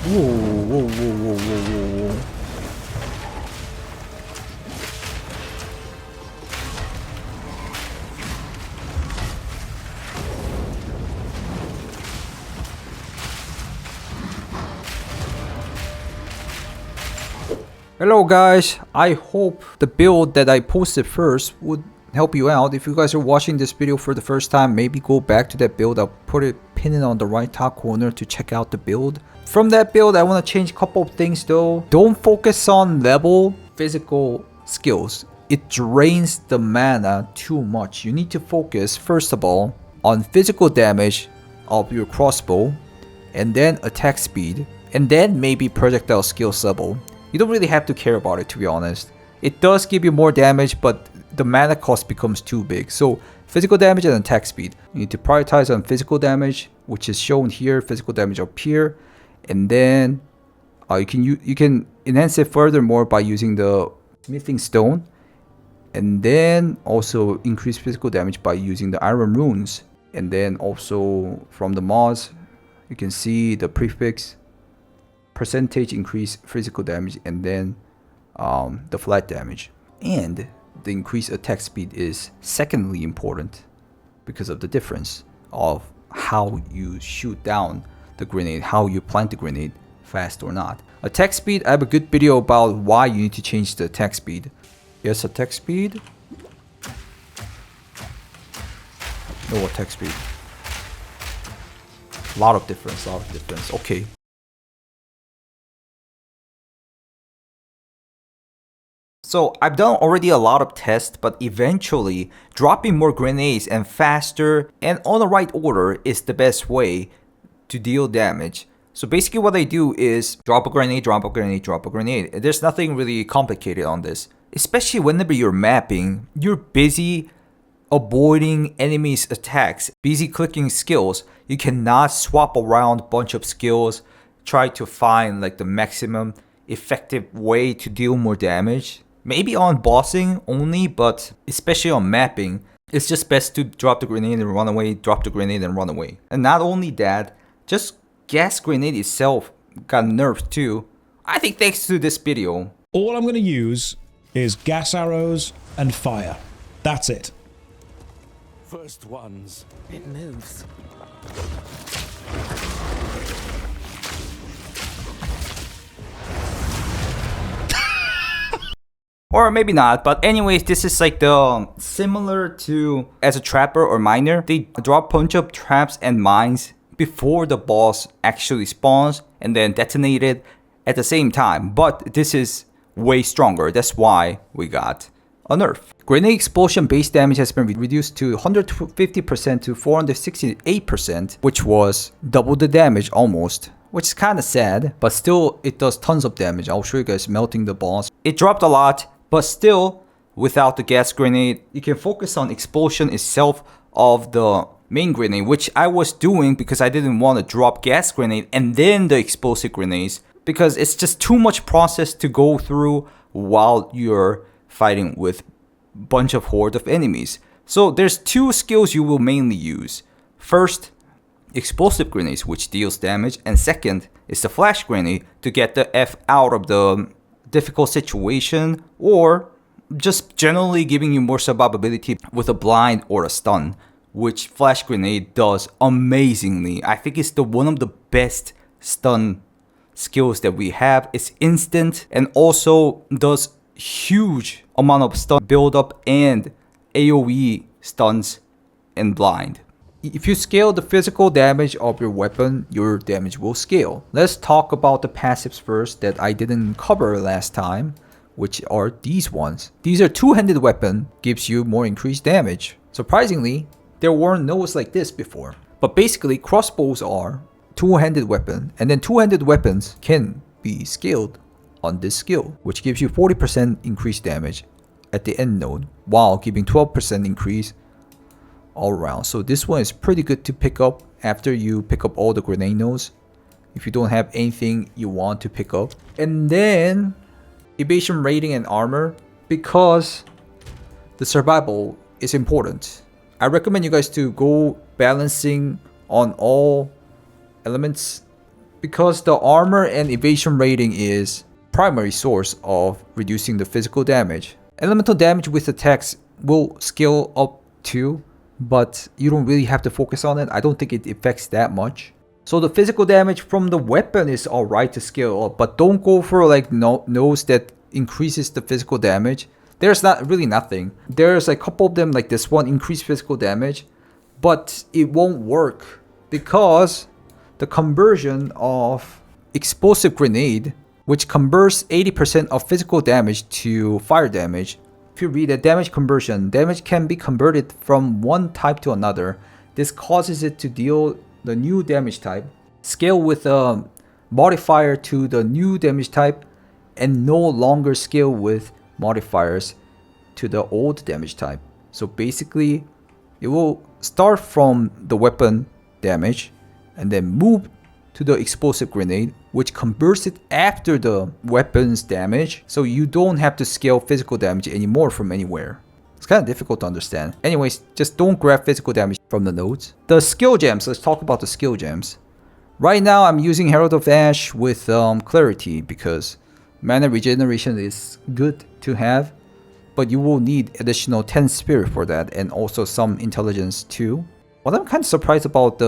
Whoa, whoa, whoa, whoa, whoa, whoa. Hello guys, I hope the build that I posted first would help you out. If you guys are watching this video for the first time, maybe go back to that build. I'll put it pinned on the right top corner to check out the build. From that build, I want to change a couple of things though. Don't focus on level physical skills. It drains the mana too much. You need to focus first of all on physical damage of your crossbow, and then attack speed, and then maybe projectile skills level. You don't really have to care about it, to be honest. It does give you more damage, but the mana cost becomes too big. So physical damage and attack speed. You need to prioritize on physical damage, which is shown here. Physical damage up here, and then you can enhance it furthermore by using the smithing stone, and then also increase physical damage by using the iron runes. And then also from the mods, you can see the prefix. Percentage increase physical damage, and then the flat damage, and the increased attack speed is secondly important because of the difference of how you shoot down the grenade, how you plant the grenade, fast or not. Attack speed, I have a good video about why you need to change the attack speed. Yes, attack speed. No attack speed. Lot of difference. Okay. So I've done already a lot of tests, but eventually dropping more grenades and faster and on the right order is the best way to deal damage. So basically what I do is drop a grenade, drop a grenade, drop a grenade. There's nothing really complicated on this. Especially whenever you're mapping, you're busy avoiding enemies' attacks, busy clicking skills. You cannot swap around a bunch of skills, try to find like the maximum effective way to deal more damage. Maybe on bossing only, but especially on mapping, it's just best to drop the grenade and run away, drop the grenade and run away. And not only that, just gas grenade itself got nerfed too. I think thanks to this video. All I'm going to use is gas arrows and fire. That's it. First ones. It moves. Or maybe not, but anyways, this is like the similar to as a trapper or miner. They drop bunch of traps and mines before the boss actually spawns and then detonate it at the same time. But this is way stronger. That's why we got a nerf. Grenade explosion base damage has been reduced to 150% to 468%, which was double the damage almost. Which is kind of sad, but still it does tons of damage. I'll show you guys melting the boss. It dropped a lot. But still, without the gas grenade, you can focus on explosion itself of the main grenade, which I was doing because I didn't want to drop gas grenade and then the explosive grenades, because it's just too much process to go through while you're fighting with a bunch of horde of enemies. So there's two skills you will mainly use. First, explosive grenades, which deals damage, and second is the flash grenade to get the F out of the difficult situation, or just generally giving you more survivability with a blind or a stun, which flash grenade does amazingly. I think it's one of the best stun skills that we have. It's instant and also does huge amount of stun build up and AoE stuns and blind. If you scale the physical damage of your weapon, your damage will scale. Let's talk about the passives first that I didn't cover last time, which are these ones. These are two-handed weapon, gives you more increased damage. Surprisingly, there weren't nodes like this before. But basically, crossbows are two-handed weapon, and then two-handed weapons can be scaled on this skill, which gives you 40% increased damage at the end node, while giving 12% increase all around. So this one is pretty good to pick up after you pick up all the grenade nodes, if you don't have anything you want to pick up. And then evasion rating and armor, because the survival is important. I recommend you guys to go balancing on all elements because the armor and evasion rating is primary source of reducing the physical damage. Elemental damage with attacks will scale up too, but you don't really have to focus on it. I don't think it affects that much. So the physical damage from the weapon is alright to scale up, but don't go for like nose that increases the physical damage. There's not really nothing. There's a couple of them like this one, increase physical damage, but it won't work because the conversion of explosive grenade, which converts 80% of physical damage to fire damage. If you read the damage conversion, damage can be converted from one type to another. This causes it to deal the new damage type, scale with a modifier to the new damage type, and no longer scale with modifiers to the old damage type. So basically, it will start from the weapon damage and then move to the explosive grenade, which converts it after the weapon's damage, so you don't have to scale physical damage anymore from anywhere. It's kind of difficult to understand. Anyways, just don't grab physical damage from the nodes. The skill gems, let's talk about the skill gems. Right now I'm using Herald of Ash with Clarity because mana regeneration is good to have, but you will need additional 10 spirit for that and also some intelligence too. What I'm kind of surprised about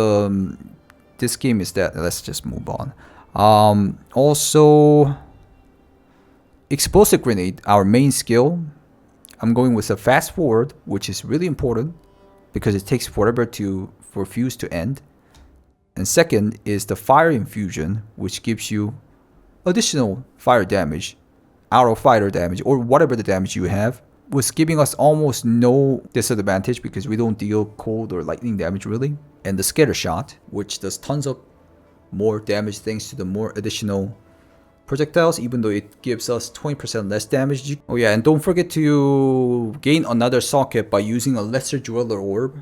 this game is that, let's just move on. Also, explosive grenade, our main skill. I'm going with a fast forward, which is really important because it takes forever for fuse to end. And second is the fire infusion, which gives you additional fire damage, arrow fighter damage, or whatever the damage you have, was giving us almost no disadvantage because we don't deal cold or lightning damage really. And the scatter shot, which does tons of more damage thanks to the more additional projectiles, even though it gives us 20% less damage. Oh yeah, and don't forget to gain another socket by using a lesser jeweler orb.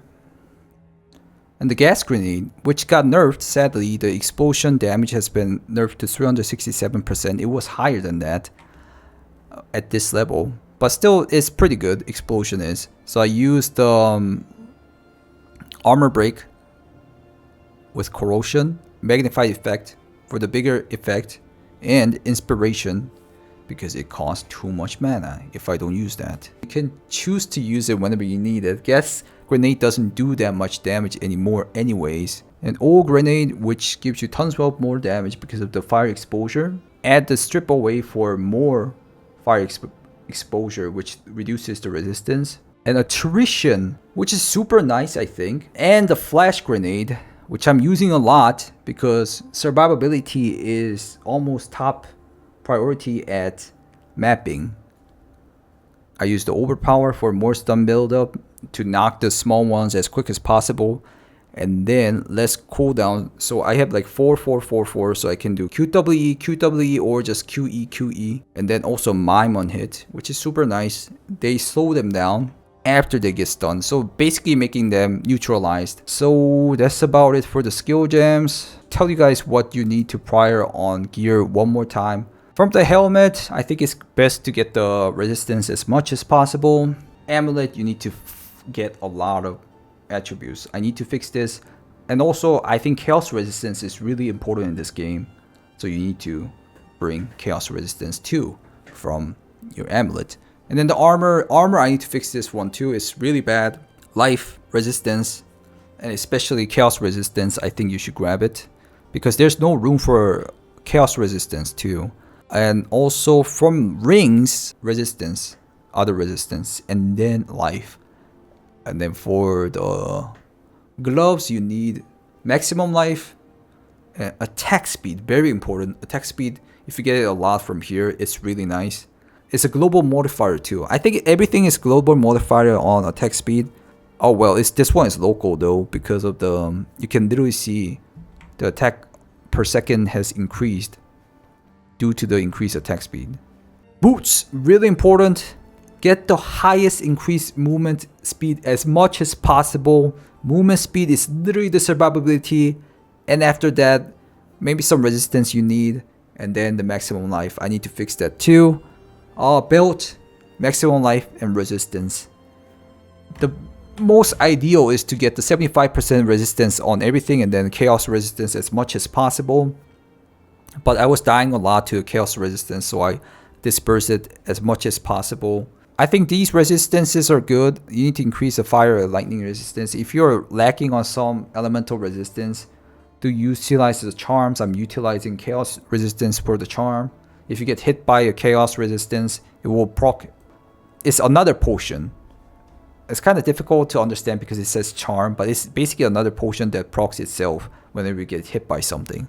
And the gas grenade, which got nerfed, sadly, the explosion damage has been nerfed to 367%. It was higher than that at this level, but still it's pretty good, explosion is. So I used the armor break with corrosion, magnified effect for the bigger effect, and inspiration because it costs too much mana if I don't use that. You can choose to use it whenever you need it. Gas grenade doesn't do that much damage anymore anyways. And old grenade, which gives you tons of more damage because of the fire exposure. Add the strip away for more fire exposure, which reduces the resistance. And attrition, which is super nice I think. And the flash grenade, which I'm using a lot because survivability is almost top priority at mapping. I use the overpower for more stun buildup to knock the small ones as quick as possible, and then less cooldown. So I have like 4-4-4-4, so I can do QWE, QWE, or just QE, QE, and then also mime on hit, which is super nice. They slow them down after they get stunned, so basically making them neutralized. So that's about it for the skill gems. Tell you guys what you need to prior on gear one more time. From the helmet, I think it's best to get the resistance as much as possible. Amulet, you need to get a lot of attributes. I need to fix this. And also, I think chaos resistance is really important in this game, so you need to bring chaos resistance too from your amulet. And then the armor, I need to fix this one too. It's really bad. Life resistance, and especially chaos resistance, I think you should grab it because there's no room for chaos resistance too. And also from rings, resistance, other resistance, and then life. And then for the gloves, you need maximum life, attack speed, very important. Attack speed, if you get it a lot from here, it's really nice. It's a global modifier too. I think everything is global modifier on attack speed. Oh well, this one is local though because of the, you can literally see the attack per second has increased due to the increased attack speed. Boots, really important. Get the highest increased movement speed as much as possible. Movement speed is literally the survivability, and after that, maybe some resistance you need, and then the maximum life. I need to fix that too. Belt, maximum life, and resistance. The most ideal is to get the 75% resistance on everything, and then chaos resistance as much as possible. But I was dying a lot to chaos resistance, so I dispersed it as much as possible. I think these resistances are good. You need to increase the fire or lightning resistance. If you're lacking on some elemental resistance, to utilize the charms, I'm utilizing chaos resistance for the charm. If you get hit by a chaos resistance, it will proc. It's another potion. It's kind of difficult to understand because it says charm, but it's basically another potion that procs itself whenever you get hit by something.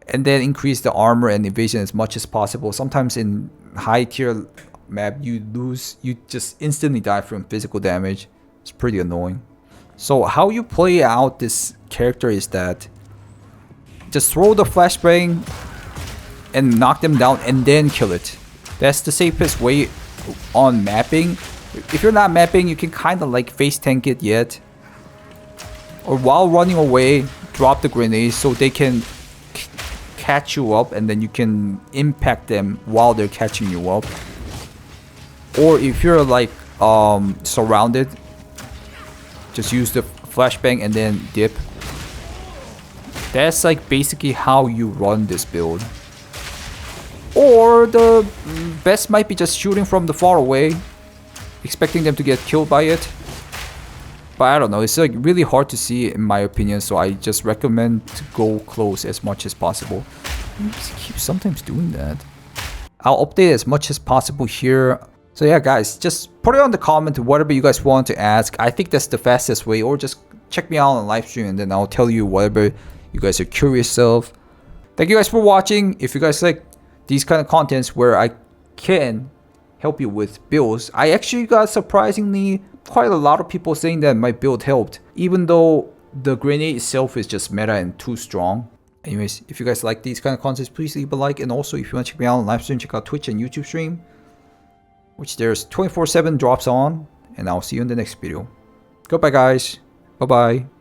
And then increase the armor and evasion as much as possible. Sometimes in high tier map, you just instantly die from physical damage. It's pretty annoying. So how you play out this character is that just throw the flashbang and knock them down and then kill it. That's the safest way on mapping. If you're not mapping, you can kind of like face tank it yet. Or while running away, drop the grenades so they can catch you up and then you can impact them while they're catching you up. Or if you're like surrounded, just use the flashbang and then dip. That's like basically how you run this build. Or the best might be just shooting from the far away, expecting them to get killed by it. But I don't know, it's like really hard to see in my opinion, so I just recommend to go close as much as possible. I just keep sometimes doing that. I'll update as much as possible here. So yeah guys, just put it on the comment whatever you guys want to ask. I think that's the fastest way, or just check me out on live stream and then I'll tell you whatever you guys are curious of. Thank you guys for watching. If you guys like these kind of contents where I can help you with builds, I actually got surprisingly quite a lot of people saying that my build helped, even though the grenade itself is just meta and too strong. Anyways, if you guys like these kind of contents, please leave a like, and also if you want to check me out on live stream, check out Twitch and YouTube stream, which there's 24/7 drops on, and I'll see you in the next video. Goodbye guys. Bye bye.